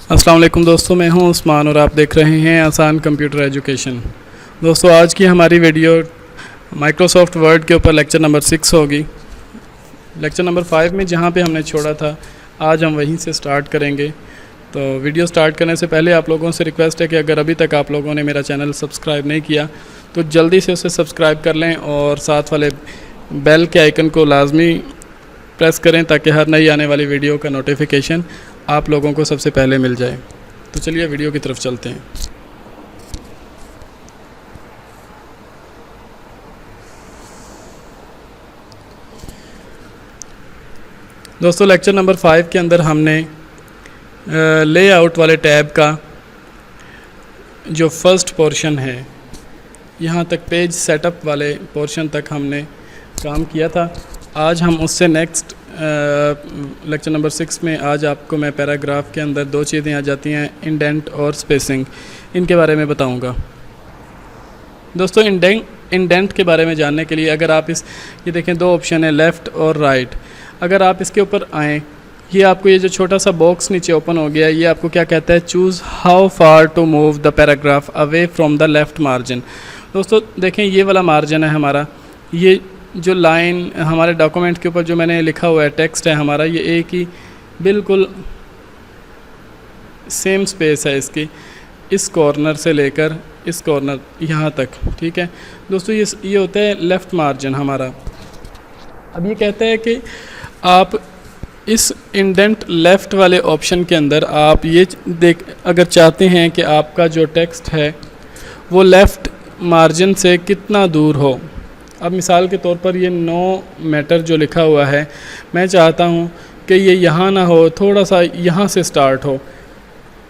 अस्सलाम वालेकुम दोस्तों, मैं हूं उस्मान और आप देख रहे हैं आसान कंप्यूटर एजुकेशन। दोस्तों, आज की हमारी वीडियो माइक्रोसॉफ्ट वर्ड के ऊपर लेक्चर नंबर 6 होगी। लेक्चर नंबर 5 में जहां पे हमने छोड़ा था, आज हम वहीं से स्टार्ट करेंगे। तो वीडियो स्टार्ट करने से पहले आप लोगों से रिक्वेस्ट है कि अगर अभी तक आप लोगों ने मेरा चैनल सब्सक्राइब नहीं किया तो जल्दी से उसे सब्सक्राइब कर लें और साथ वाले बेल के आइकन को लाजमी प्रेस करें ताकि हर नई आने वाली वीडियो का नोटिफिकेशन आप लोगों को सबसे पहले मिल जाए। तो चलिए वीडियो की तरफ चलते हैं। दोस्तों, लेक्चर नंबर 5 के अंदर हमने लेआउट वाले टैब का जो फर्स्ट पोर्शन है, यहाँ तक पेज सेटअप वाले पोर्शन तक हमने काम किया था। आज हम उससे नेक्स्ट लेक्चर नंबर 6 में आज आपको मैं पैराग्राफ के अंदर दो चीज़ें आ जाती हैं, इंडेंट और स्पेसिंग, इनके बारे में बताऊंगा। दोस्तों, इंडेंट के बारे में जानने के लिए अगर आप ये देखें, दो ऑप्शन है, लेफ़्ट और राइट। अगर आप इसके ऊपर आएँ, ये आपको ये जो छोटा सा बॉक्स नीचे ओपन हो गया, ये आपको क्या कहता है, choose how far to move the paragraph away from the left margin. दोस्तों देखें, ये वाला मार्जिन है हमारा, ये जो लाइन हमारे डॉक्यूमेंट के ऊपर जो मैंने लिखा हुआ है, टेक्स्ट है हमारा, ये एक ही बिल्कुल सेम स्पेस है इसकी, इस कॉर्नर से लेकर इस कॉर्नर यहाँ तक। ठीक है दोस्तों, ये होता है लेफ़्ट मार्जिन हमारा। अब ये कहता है कि आप इस इंडेंट लेफ़्ट वाले ऑप्शन के अंदर आप ये अगर चाहते हैं कि आपका जो टेक्स्ट है वो लेफ़्ट मार्जिन से कितना दूर हो। अब मिसाल के तौर पर ये नो मैटर जो लिखा हुआ है, मैं चाहता हूँ कि ये यहाँ ना हो, थोड़ा सा यहाँ से स्टार्ट हो।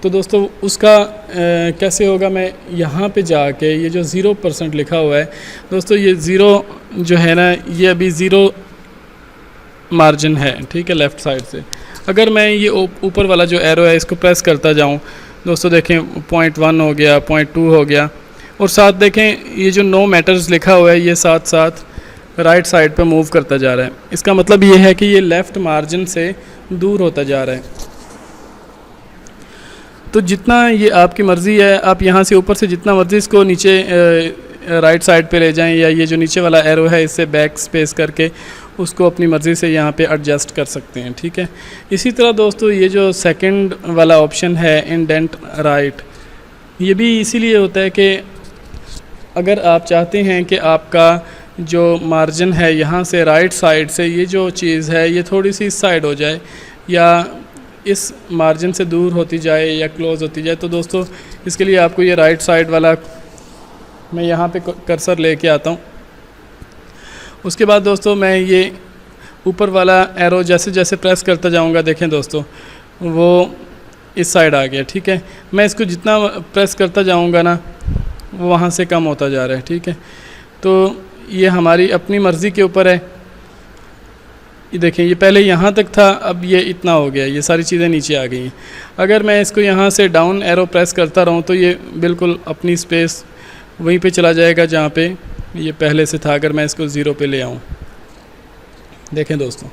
तो दोस्तों उसका कैसे होगा, मैं यहाँ पे जाके ये जो 0% लिखा हुआ है, दोस्तों ये 0 जो है ना, ये अभी 0 मार्जिन है, ठीक है, लेफ़्ट साइड से। अगर मैं ये ऊपर वाला जो एरो है इसको प्रेस करता जाऊँ, दोस्तों देखें 0.1 हो गया, 0.2 हो गया, और साथ देखें ये जो नो मैटर्स लिखा हुआ है ये साथ साथ राइट साइड पे मूव करता जा रहा है। इसका मतलब ये है कि ये लेफ़्ट मार्जिन से दूर होता जा रहा है। तो जितना ये आपकी मर्ज़ी है, आप यहाँ से ऊपर से जितना मर्ज़ी इसको नीचे राइट साइड पे ले जाएं, या ये जो नीचे वाला एरो है इससे बैक स्पेस करके उसको अपनी मर्ज़ी से यहाँ पे एडजस्ट कर सकते हैं। ठीक है, इसी तरह दोस्तों ये जो सेकंड वाला ऑप्शन है, इंडेंट राइट, ये भी इसीलिए होता है कि अगर आप चाहते हैं कि आपका जो मार्जिन है यहाँ से राइट साइड से ये जो चीज़ है ये थोड़ी सी इस साइड हो जाए या इस मार्जिन से दूर होती जाए या क्लोज़ होती जाए, तो दोस्तों इसके लिए आपको ये राइट साइड वाला, मैं यहाँ पे कर्सर लेके आता हूँ। उसके बाद दोस्तों मैं ये ऊपर वाला एरो जैसे जैसे प्रेस करता जाऊँगा, देखें दोस्तों वो इस साइड आ गया। ठीक है, मैं इसको जितना प्रेस करता जाऊँगा ना वो वहाँ से कम होता जा रहा है। ठीक है, तो ये हमारी अपनी मर्ज़ी के ऊपर है। ये देखें, ये पहले यहाँ तक था, अब ये इतना हो गया, ये सारी चीज़ें नीचे आ गई हैं। अगर मैं इसको यहाँ से डाउन एरो प्रेस करता रहूँ तो ये बिल्कुल अपनी स्पेस वहीं पे चला जाएगा जहाँ पे ये पहले से था। अगर मैं इसको 0 पे ले आऊँ, देखें दोस्तों,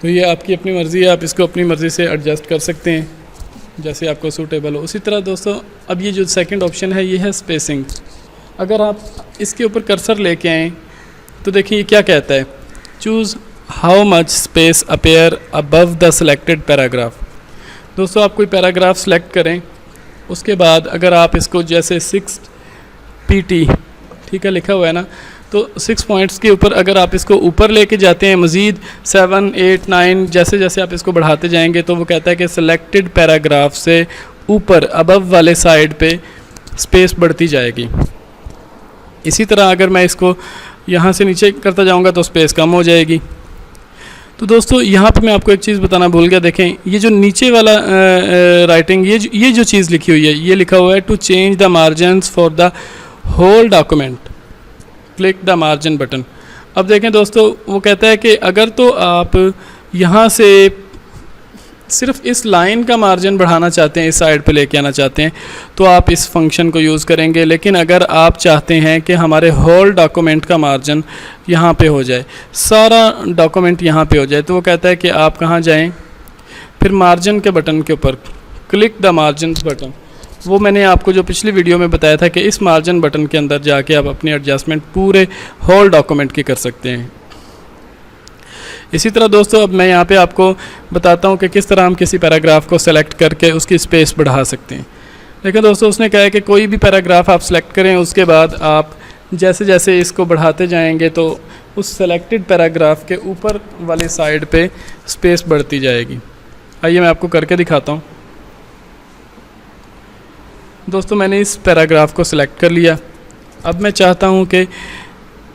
तो ये आपकी अपनी मर्ज़ी है, आप इसको अपनी मर्ज़ी से एडजस्ट कर सकते हैं जैसे आपको सूटेबल हो। उसी तरह दोस्तों अब ये जो सेकंड ऑप्शन है ये है स्पेसिंग। अगर आप इसके ऊपर कर्सर लेके आएँ तो देखिए ये क्या कहता है, choose how much space appear above the selected paragraph. दोस्तों आप कोई पैराग्राफ सेलेक्ट करें, उसके बाद अगर आप इसको जैसे 6 PT, ठीक है, लिखा हुआ है ना, तो 6 पॉइंट्स के ऊपर अगर आप इसको ऊपर लेके जाते हैं, मज़ीद 7, 8, 9 जैसे जैसे आप इसको बढ़ाते जाएंगे तो वो कहता है कि सिलेक्टेड पैराग्राफ से ऊपर अबव वाले साइड पे स्पेस बढ़ती जाएगी। इसी तरह अगर मैं इसको यहाँ से नीचे करता जाऊँगा तो स्पेस कम हो जाएगी। तो दोस्तों यहाँ पे मैं आपको एक चीज़ बताना भूल गया, देखें ये जो नीचे वाला राइटिंग, ये जो चीज़ लिखी हुई है, ये लिखा हुआ है to change the margins for the whole document, click the margin button. अब देखें दोस्तों, वो कहता है कि अगर तो आप यहाँ से सिर्फ इस लाइन का मार्जिन बढ़ाना चाहते हैं, इस साइड पे लेके आना चाहते हैं, तो आप इस फंक्शन को यूज़ करेंगे। लेकिन अगर आप चाहते हैं कि हमारे होल डॉक्यूमेंट का मार्जिन यहाँ पे हो जाए, सारा डॉक्यूमेंट यहाँ पे हो जाए, तो वो कहता है कि आप कहाँ जाएं, फिर मार्जिन के बटन के ऊपर क्लिक द मार्जिन बटन, वो मैंने आपको जो पिछली वीडियो में बताया था कि इस मार्जिन बटन के अंदर जाके आप अपनी एडजस्टमेंट पूरे होल डॉक्यूमेंट की कर सकते हैं। इसी तरह दोस्तों अब मैं यहाँ पे आपको बताता हूँ कि किस तरह हम किसी पैराग्राफ को सेलेक्ट करके उसकी स्पेस बढ़ा सकते हैं। लेकिन दोस्तों उसने कहा है कि कोई भी पैराग्राफ आप सेलेक्ट करें, उसके बाद आप जैसे जैसे इसको बढ़ाते जाएंगे तो उस सेलेक्टेड पैराग्राफ के ऊपर वाली साइड पे स्पेस बढ़ती जाएगी। आइए मैं आपको करके दिखाता हूँ। दोस्तों मैंने इस पैराग्राफ को सिलेक्ट कर लिया। अब मैं चाहता हूँ कि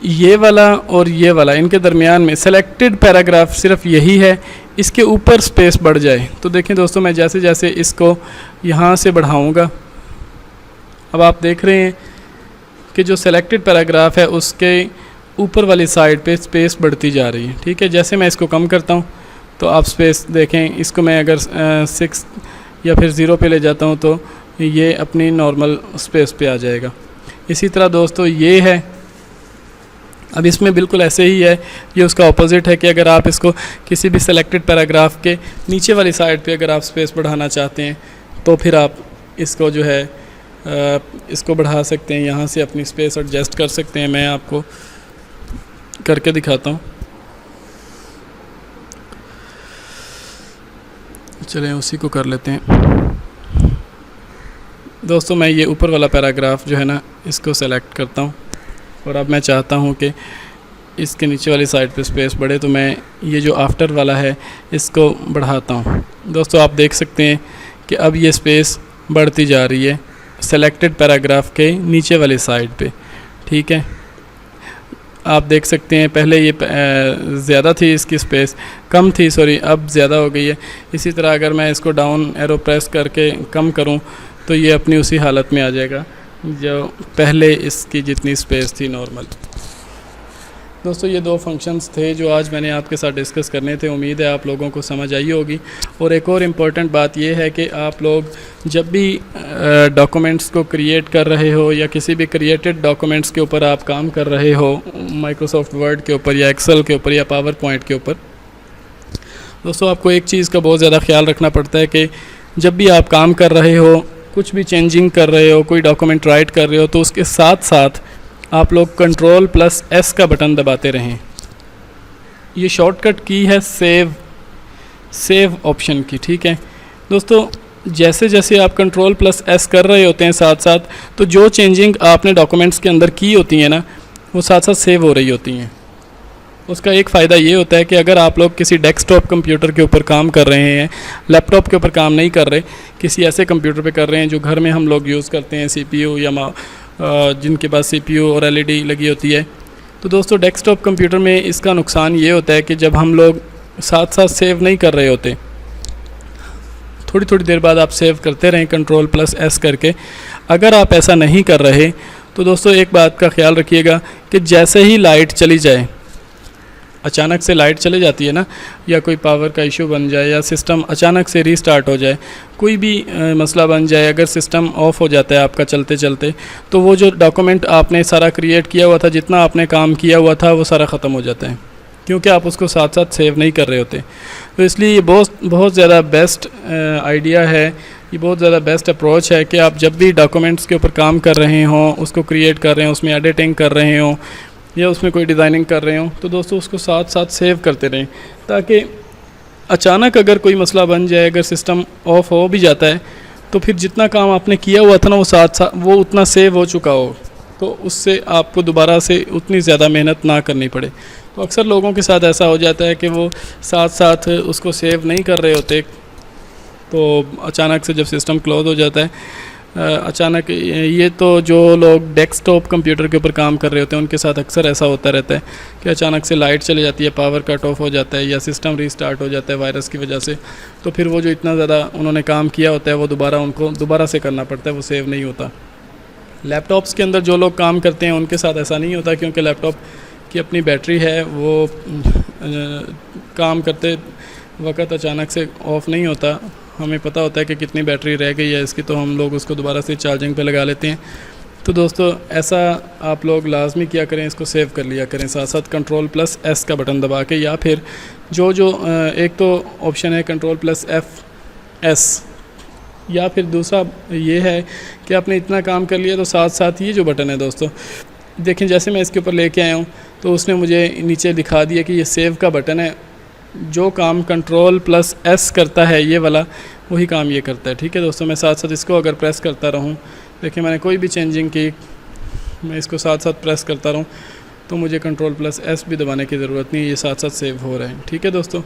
ये वाला और ये वाला इनके दरमियान में सेलेक्टेड पैराग्राफ सिर्फ यही है, इसके ऊपर स्पेस बढ़ जाए। तो देखें दोस्तों मैं जैसे जैसे इसको यहाँ से बढ़ाऊँगा, अब आप देख रहे हैं कि जो सेलेक्टेड पैराग्राफ है उसके ऊपर वाली साइड पे स्पेस बढ़ती जा रही है। ठीक है, जैसे मैं इसको कम करता हूँ तो आप स्पेस देखें, इसको मैं अगर 6 या फिर 0 पे ले जाता हूँ तो ये अपनी नॉर्मल स्पेस पे आ जाएगा। इसी तरह दोस्तों ये है, अब इसमें बिल्कुल ऐसे ही है, ये उसका ऑपोजिट है कि अगर आप इसको किसी भी सेलेक्टेड पैराग्राफ के नीचे वाली साइड पे अगर आप स्पेस बढ़ाना चाहते हैं तो फिर आप इसको जो है इसको बढ़ा सकते हैं, यहाँ से अपनी स्पेस एडजस्ट कर सकते हैं। मैं आपको करके दिखाता हूँ। चलें उसी को कर लेते हैं। दोस्तों मैं ये ऊपर वाला पैराग्राफ जो है ना इसको सेलेक्ट करता हूँ और अब मैं चाहता हूँ कि इसके नीचे वाली साइड पे स्पेस बढ़े, तो मैं ये जो आफ्टर वाला है इसको बढ़ाता हूँ। दोस्तों आप देख सकते हैं कि अब ये स्पेस बढ़ती जा रही है सेलेक्टेड पैराग्राफ के नीचे वाली साइड पे। ठीक है, आप देख सकते हैं पहले ये ज़्यादा थी, इसकी स्पेस कम थी, सॉरी अब ज़्यादा हो गई है। इसी तरह अगर मैं इसको डाउन एरो प्रेस करके कम करूं तो ये अपनी उसी हालत में आ जाएगा जो पहले इसकी जितनी स्पेस थी नॉर्मल। दोस्तों ये 2 फंक्शंस थे जो आज मैंने आपके साथ डिस्कस करने थे। उम्मीद है आप लोगों को समझ आई होगी। और एक और इम्पॉर्टेंट बात ये है कि आप लोग जब भी डॉक्यूमेंट्स को क्रिएट कर रहे हो या किसी भी क्रिएटेड डॉक्यूमेंट्स के ऊपर आप काम कर रहे हो, माइक्रोसॉफ्ट वर्ड के ऊपर या एक्सेल के ऊपर या पावर पॉइंट के ऊपर, दोस्तों आपको एक चीज़ का बहुत ज़्यादा ख्याल रखना पड़ता है कि जब भी आप काम कर रहे हो, कुछ भी चेंजिंग कर रहे हो, कोई डॉक्यूमेंट राइट कर रहे हो, तो उसके साथ साथ आप लोग Ctrl+S का बटन दबाते रहें। ये शॉर्टकट की है सेव ऑप्शन की। ठीक है दोस्तों, जैसे जैसे आप Ctrl+S कर रहे होते हैं साथ साथ, तो जो चेंजिंग आपने डॉक्यूमेंट्स के अंदर की होती हैं ना, वो साथ साथ सेव हो रही होती हैं। उसका एक फ़ायदा ये होता है कि अगर आप लोग किसी डेस्कटॉप कंप्यूटर के ऊपर काम कर रहे हैं, लैपटॉप के ऊपर काम नहीं कर रहे, किसी ऐसे कंप्यूटर पे कर रहे हैं जो घर में हम लोग यूज़ करते हैं, CPU या जिनके पास CPU और LED लगी होती है, तो दोस्तों डेस्कटॉप कंप्यूटर में इसका नुकसान ये होता है कि जब हम लोग साथ साथ सेव नहीं कर रहे होते, थोड़ी थोड़ी देर बाद आप सेव करते रहें Ctrl+S करके। अगर आप ऐसा नहीं कर रहे तो दोस्तों एक बात का ख्याल रखिएगा कि जैसे ही लाइट चली जाए, अचानक से लाइट चले जाती है ना, या कोई पावर का इशू बन जाए या सिस्टम अचानक से रीस्टार्ट हो जाए, कोई भी मसला बन जाए, अगर सिस्टम ऑफ हो जाता है आपका चलते चलते, तो वो जो डॉक्यूमेंट आपने सारा क्रिएट किया हुआ था, जितना आपने काम किया हुआ था, वो सारा ख़त्म हो जाता है, क्योंकि आप उसको साथ साथ सेव नहीं कर रहे होते। तो इसलिए ये बहुत ज़्यादा बेस्ट आइडिया है, ये बहुत ज़्यादा बेस्ट अप्रोच है कि आप जब भी डॉक्यूमेंट्स के ऊपर काम कर रहे हों, उसको क्रिएट कर रहे हों, उसमें एडिटिंग कर रहे हों या उसमें कोई डिज़ाइनिंग कर रहे हो, तो दोस्तों उसको साथ साथ सेव करते रहें, ताकि अचानक अगर कोई मसला बन जाए, अगर सिस्टम ऑफ हो भी जाता है, तो फिर जितना काम आपने किया हुआ था ना, वो साथ साथ वो उतना सेव हो चुका हो, तो उससे आपको दोबारा से उतनी ज़्यादा मेहनत ना करनी पड़े। तो अक्सर लोगों के साथ ऐसा हो जाता है कि वो साथ साथ उसको सेव नहीं कर रहे होते, तो अचानक से जब सिस्टम क्लोज हो जाता है, अचानक ये तो जो लोग डेस्कटॉप कंप्यूटर के ऊपर काम कर रहे होते हैं उनके साथ अक्सर ऐसा होता रहता है कि अचानक से लाइट चली जाती है, पावर कट ऑफ हो जाता है या सिस्टम रीस्टार्ट हो जाता है वायरस की वजह से, तो फिर वो जो इतना ज़्यादा उन्होंने काम किया होता है वो उनको दोबारा से करना पड़ता है, वो सेव नहीं होता। लैपटॉप्स के अंदर जो लोग काम करते हैं उनके साथ ऐसा नहीं होता, क्योंकि लैपटॉप की अपनी बैटरी है, वो काम करते वक्त अचानक से ऑफ़ नहीं होता। हमें पता होता है कि कितनी बैटरी रह गई है इसकी, तो हम लोग उसको दोबारा से चार्जिंग पे लगा लेते हैं। तो दोस्तों ऐसा आप लोग लाजमी किया करें, इसको सेव कर लिया करें साथ साथ Ctrl+S का बटन दबा के, या फिर जो एक तो ऑप्शन है Ctrl+F या फिर दूसरा ये है कि आपने इतना काम कर लिया तो साथ साथ ये जो बटन है दोस्तों, देखें जैसे मैं इसके ऊपर लेके आया हूँ तो उसने मुझे नीचे दिखा दिया कि ये सेव का बटन है। जो काम Ctrl+S करता है ये वाला, वही काम ये करता है। ठीक है दोस्तों, मैं साथ साथ इसको अगर प्रेस करता रहूँ, देखिए मैंने कोई भी चेंजिंग की, मैं इसको साथ साथ प्रेस करता रहूँ तो मुझे Ctrl+S भी दबाने की ज़रूरत नहीं है, ये साथ साथ सेव हो रहा है। ठीक है दोस्तों,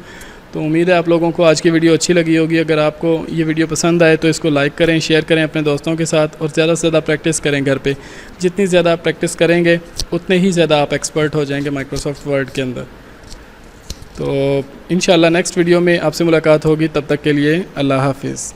तो उम्मीद है आप लोगों को आज की वीडियो अच्छी लगी होगी। अगर आपको ये वीडियो पसंद आए तो इसको लाइक करें, शेयर करें अपने दोस्तों के साथ और ज़्यादा से ज़्यादा प्रैक्टिस करें घर पे। जितनी ज़्यादा आप प्रैक्टिस करेंगे उतने ही ज़्यादा आप एक्सपर्ट हो जाएंगे माइक्रोसॉफ्ट वर्ड के अंदर। तो इंशाल्लाह नेक्स्ट वीडियो में आपसे मुलाकात होगी, तब तक के लिए अल्लाह हाफिज़।